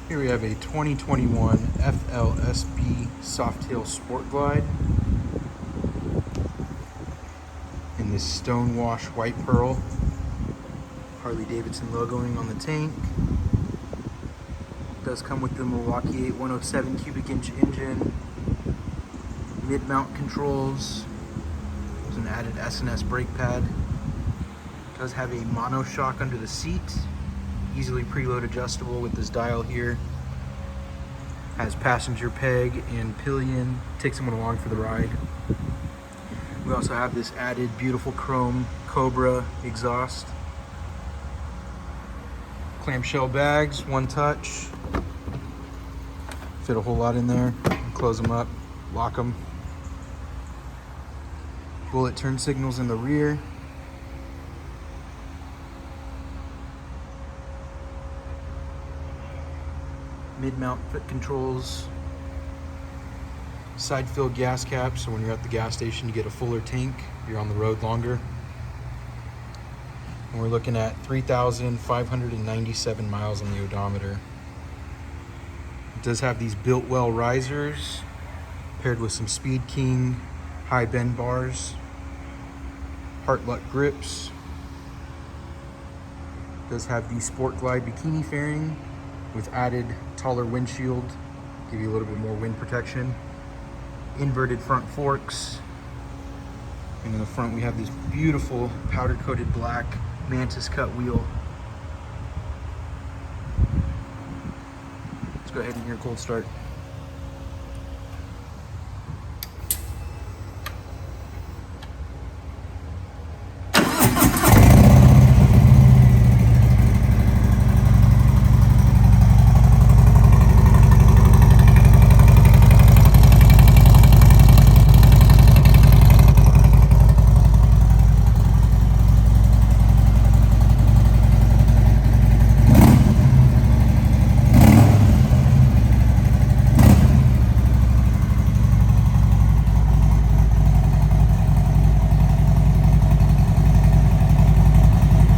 Here we have a 2021 FLSB Softail Sport Glide in this stonewash white pearl. Harley-Davidson logoing on the tank. It does come with the Milwaukee-Eight 107 cubic inch engine, mid-mount controls. There's an added S&S brake pad. It does have a monoshock under the seat, easily preload adjustable with this dial here. Has passenger peg and pillion, take someone along for the ride. We also have this added beautiful chrome Cobra exhaust. Clamshell bags, one touch. Fit a whole lot in there. Close them up, lock them. Bullet turn signals in the rear. Mid-mount foot controls. Side fill gas cap, so when you're at the gas station you get a fuller tank, you're on the road longer. And we're looking at 3,597 miles on the odometer. It does have these built well risers paired with some Speed King high bend bars, Heartluck grips. It does have the Sport Glide bikini fairing with added taller windshield, give you a little bit more wind protection. Inverted front forks. And in the front we have this beautiful powder coated black Mantis cut wheel. Let's go ahead and hear a cold start.